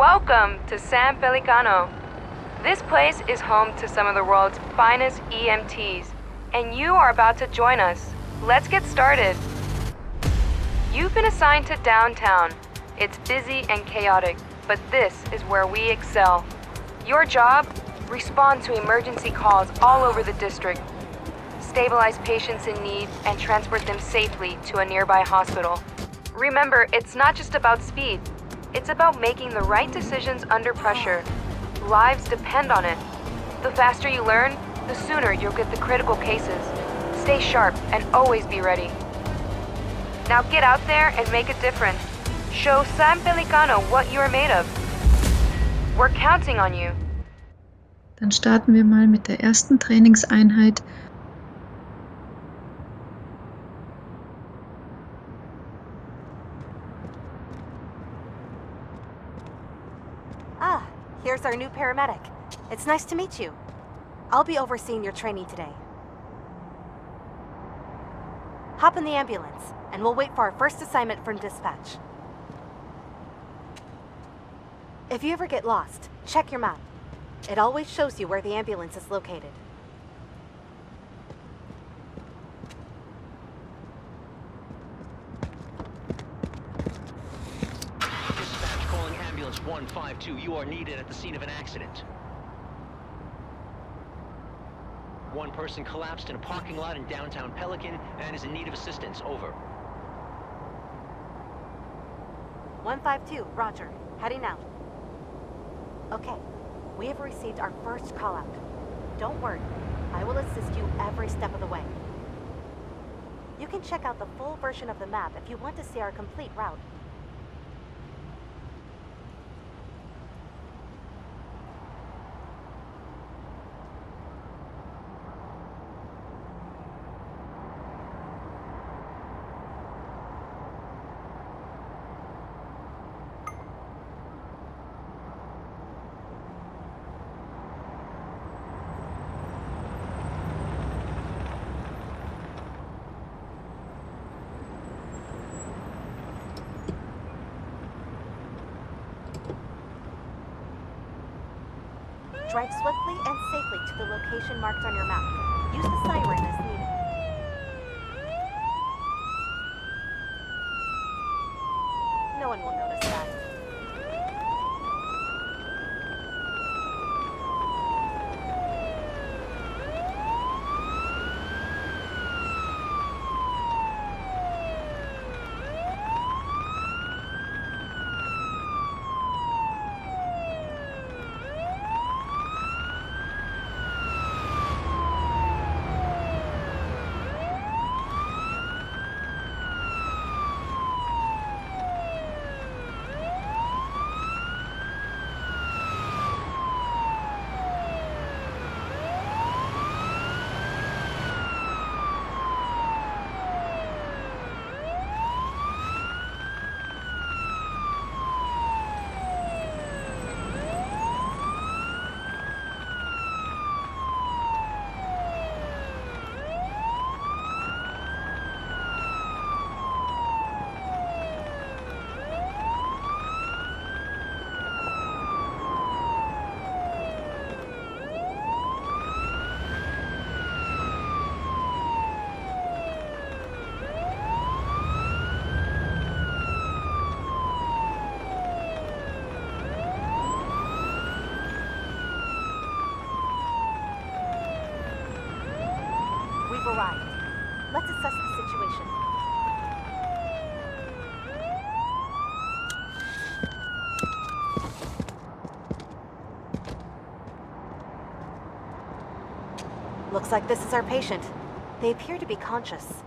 Welcome to San Pelicano. This place is home to some of the world's finest EMTs, and you are about to join us. Let's get started. You've been assigned to downtown. It's busy and chaotic, but this is where we excel. Your job? Respond to emergency calls all over the district. Stabilize patients in need and transport them safely to a nearby hospital. Remember, it's not just about speed. It's about making the right decisions under pressure. Lives depend on it. The faster you learn, the sooner you'll get the critical cases. Stay sharp and always be ready. Now get out there and make a difference. Show San Pelicano what you are made of. We're counting on you. Dann starten wir mal mit der ersten Trainingseinheit. Here's our new paramedic. It's nice to meet you. I'll be overseeing your training today. Hop in the ambulance, and we'll wait for our first assignment from dispatch. If you ever get lost, check your map. It always shows you where the ambulance is located. Dispatch calling ambulance 152. You are needed at the scene of an accident. One person collapsed in a parking lot in downtown Pelican and is in need of assistance. Over. 152, roger. Heading out. Okay, we have received our first call-out. Don't worry, I will assist you every step of the way. You can check out the full version of the map if you want to see our complete route. Drive swiftly and safely to the location marked on your map. Use the siren as needed. No one will notice that. We've arrived. Let's assess the situation. Looks like this is our patient. They appear to be conscious.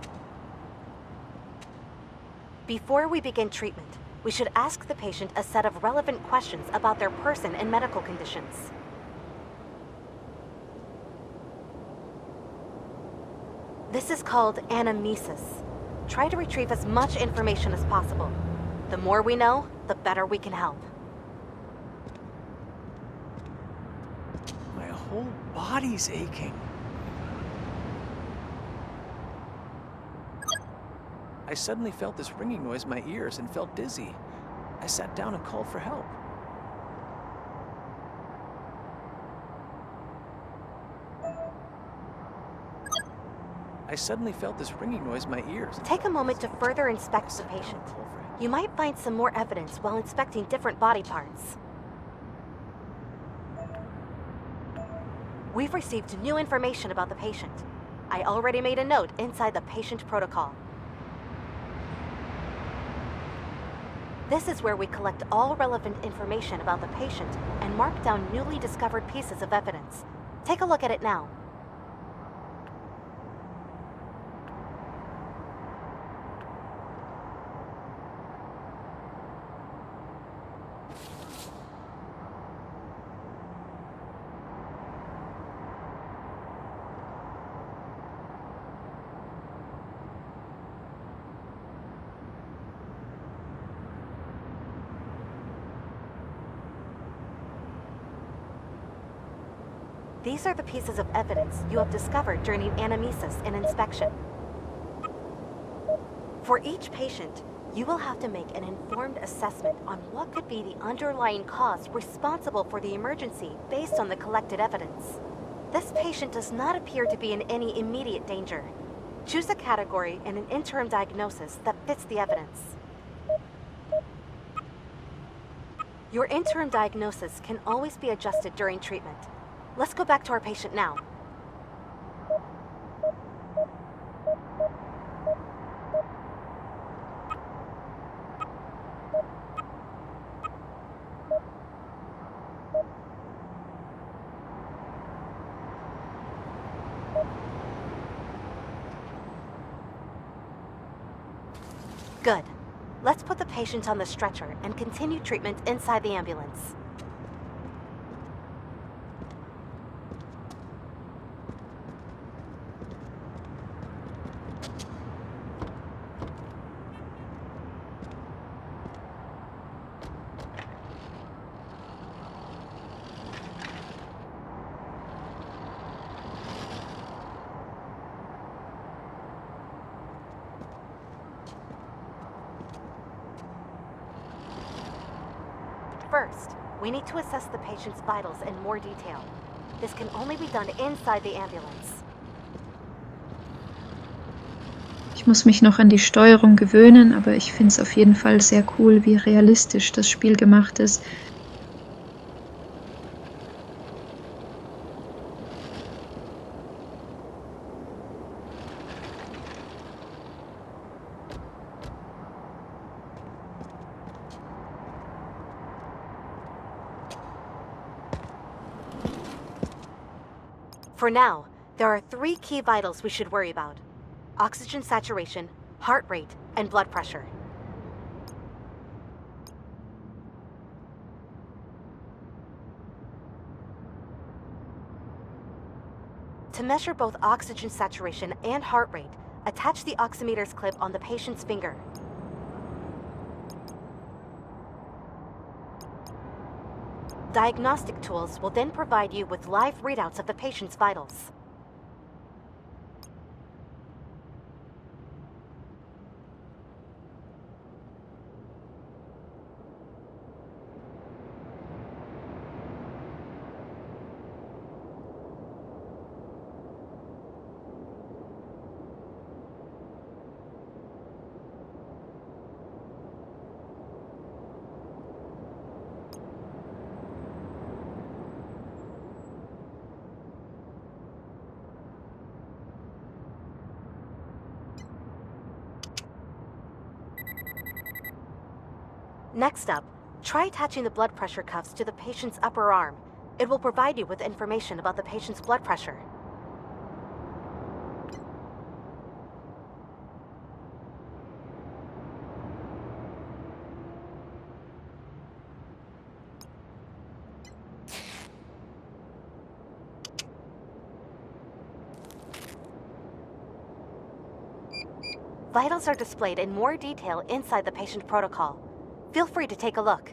Before we begin treatment, we should ask the patient a set of relevant questions about their person and medical conditions. This is called anamnesis. Try to retrieve as much information as possible. The more we know, the better we can help. My whole body's aching. I suddenly felt this ringing noise in my ears and felt dizzy. I sat down and called for help. I suddenly felt this ringing noise in my ears. Take a moment to further inspect the patient. You might find some more evidence while inspecting different body parts. We've received new information about the patient. I already made a note inside the patient protocol. This is where we collect all relevant information about the patient and mark down newly discovered pieces of evidence. Take a look at it now. These are the pieces of evidence you have discovered during anamnesis and inspection. For each patient, you will have to make an informed assessment on what could be the underlying cause responsible for the emergency based on the collected evidence. This patient does not appear to be in any immediate danger. Choose a category and an interim diagnosis that fits the evidence. Your interim diagnosis can always be adjusted during treatment. Let's go back to our patient now. Good. Let's put the patient on the stretcher and continue treatment inside the ambulance. First, we need to assess the patient's vitals in more detail. This can only be done inside the ambulance. Ich muss mich noch an die Steuerung gewöhnen, aber ich finde es auf jeden Fall sehr cool, wie realistisch das Spiel gemacht ist. For now, there are 3 key vitals we should worry about: oxygen saturation, heart rate, and blood pressure. To measure both oxygen saturation and heart rate, attach the oximeter's clip on the patient's finger. Diagnostic tools will then provide you with live readouts of the patient's vitals. Next up, try attaching the blood pressure cuffs to the patient's upper arm. It will provide you with information about the patient's blood pressure. Vitals are displayed in more detail inside the patient protocol. Feel free to take a look.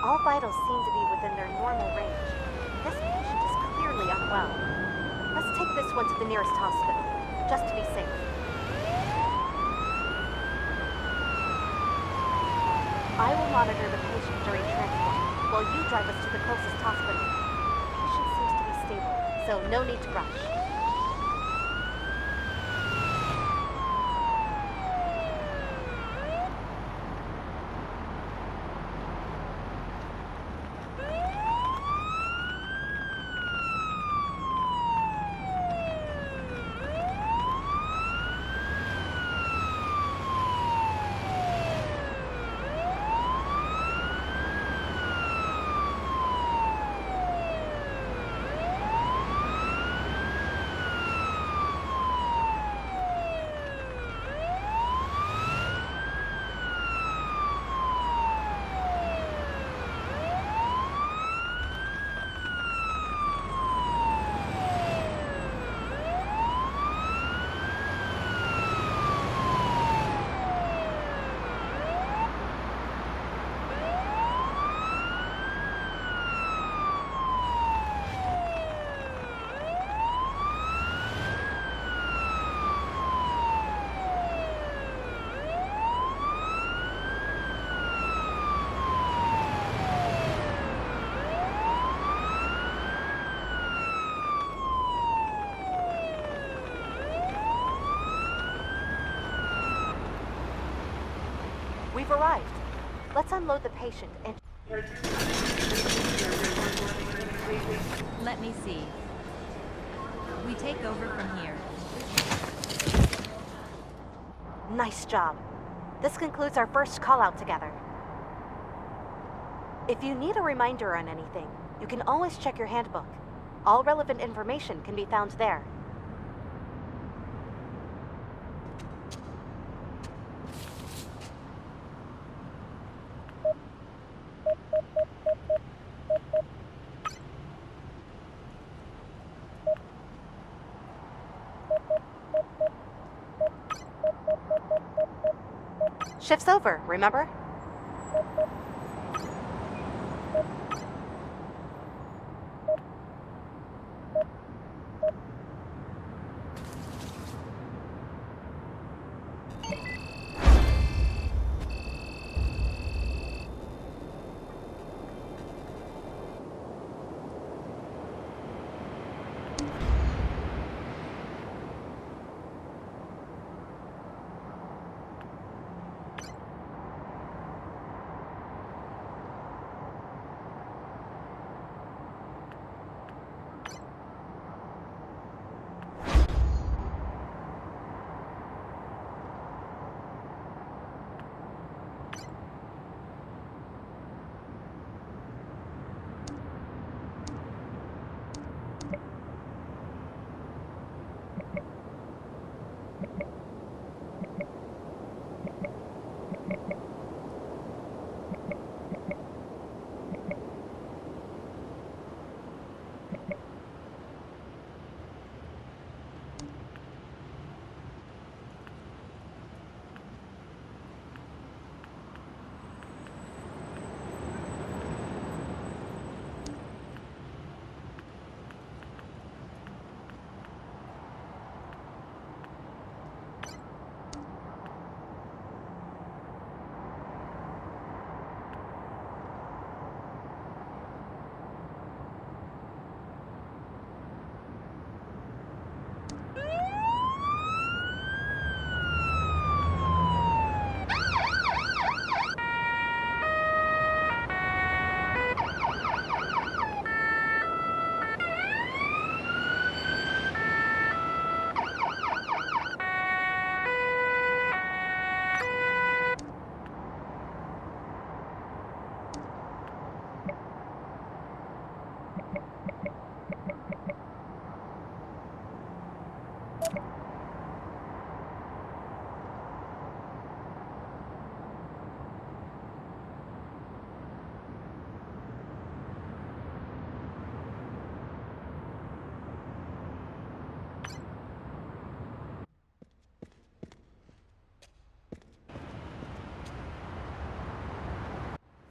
All vitals seem to be within their normal range. This patient is clearly unwell. Let's take this one to the nearest hospital, just to be safe. I will monitor the patient during transport, while you drive us to the closest hospital. The patient seems to be stable, so no need to rush. We've arrived. Let's unload the patient and... Let me see. We take over from here. Nice job. This concludes our first call-out together. If you need a reminder on anything, you can always check your handbook. All relevant information can be found there. Shift's over, remember?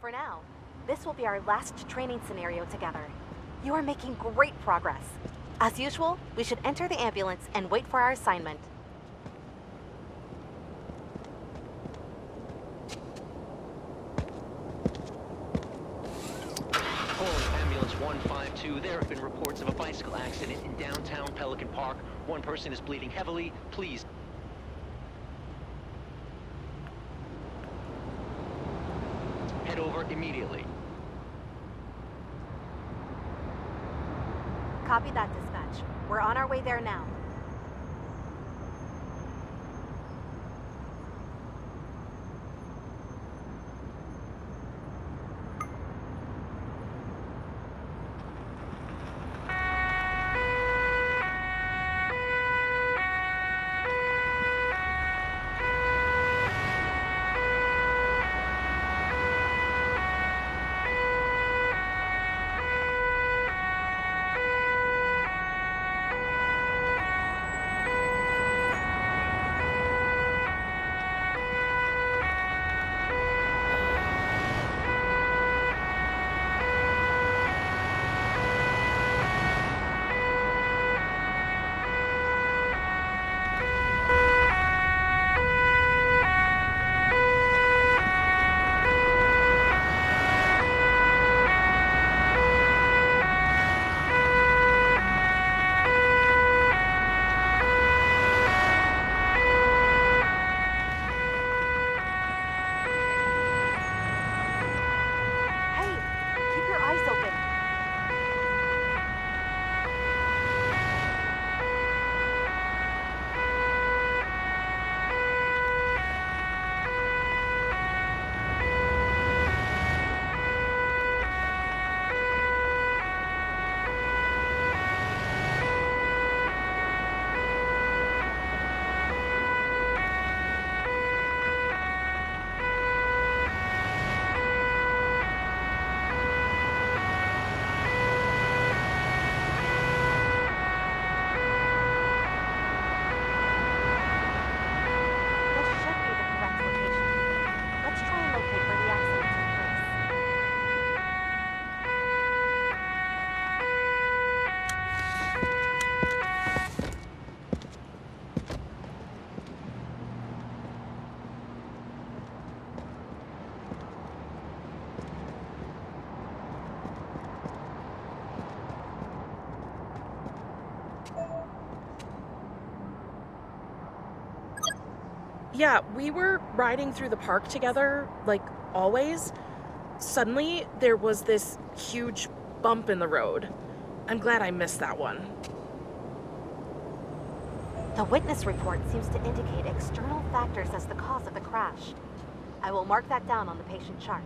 For now, This will be our last training scenario together. You are making great progress. As usual, we should enter the ambulance and wait for our assignment. Calling ambulance 152. There have been reports of a bicycle accident in downtown Pelican Park. One person is bleeding heavily. Please. Head over immediately. Copy that, dispatch. We're on our way there now. Yeah, we were riding through the park together, like always. Suddenly, there was this huge bump in the road. I'm glad I missed that one. The witness report seems to indicate external factors as the cause of the crash. I will mark that down on the patient chart.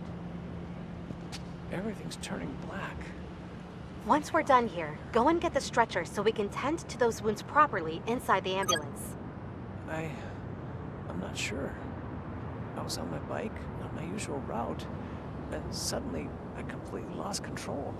Everything's turning black. Once we're done here, go and get the stretcher so we can tend to those wounds properly inside the ambulance. I'm not sure. I was on my bike, on my usual route, and suddenly I completely lost control.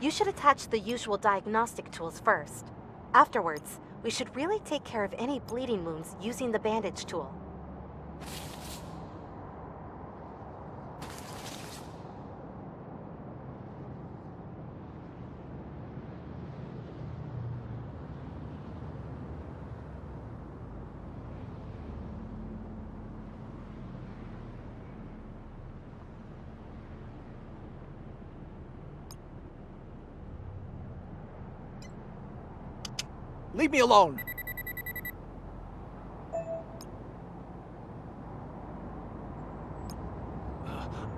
You should attach the usual diagnostic tools first. Afterwards, we should really take care of any bleeding wounds using the bandage tool. Leave me alone!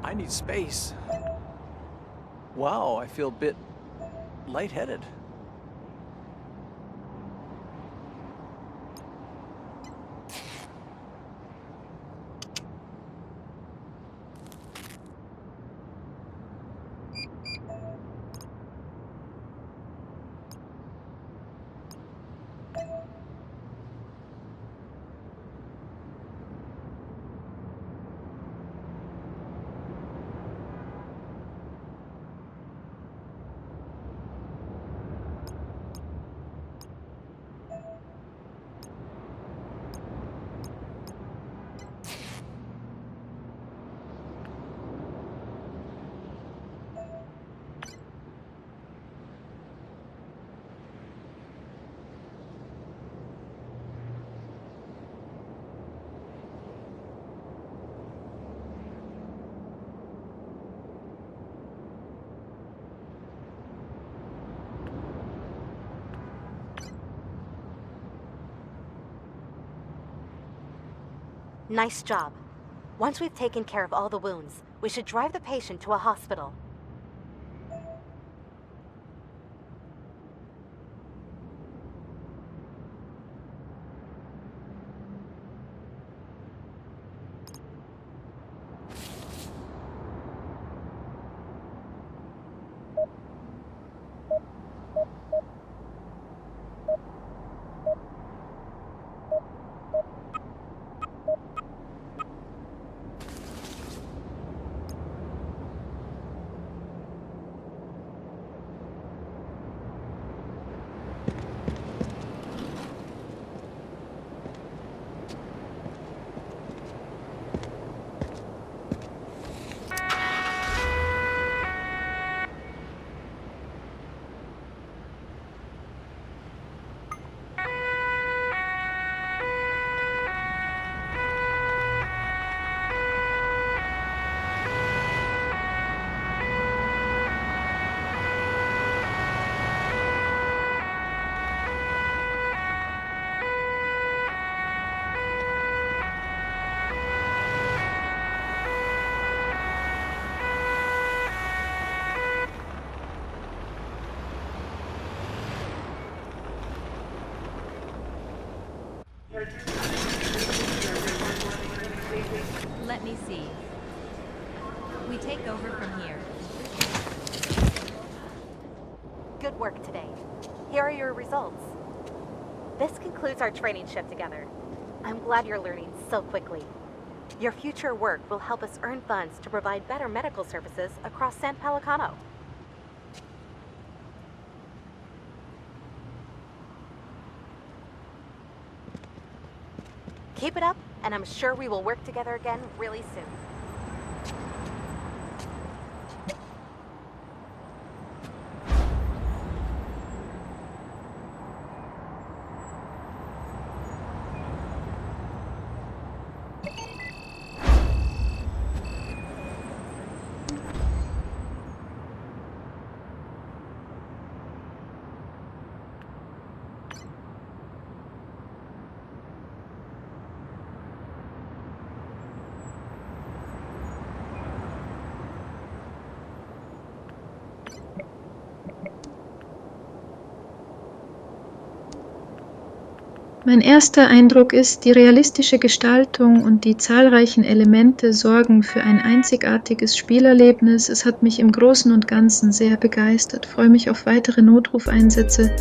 I need space. Wow, I feel a bit lightheaded. Nice job. Once we've taken care of all the wounds, we should drive the patient to a hospital. Let me see. We take over from here. Good work today. Here are your results. This concludes our training shift together. I'm glad you're learning so quickly. Your future work will help us earn funds to provide better medical services across San Pelicano. Keep it up, and I'm sure we will work together again really soon. Mein erster Eindruck ist, die realistische Gestaltung und die zahlreichen Elemente sorgen für ein einzigartiges Spielerlebnis. Es hat mich im Großen und Ganzen sehr begeistert. Ich freue mich auf weitere Notrufeinsätze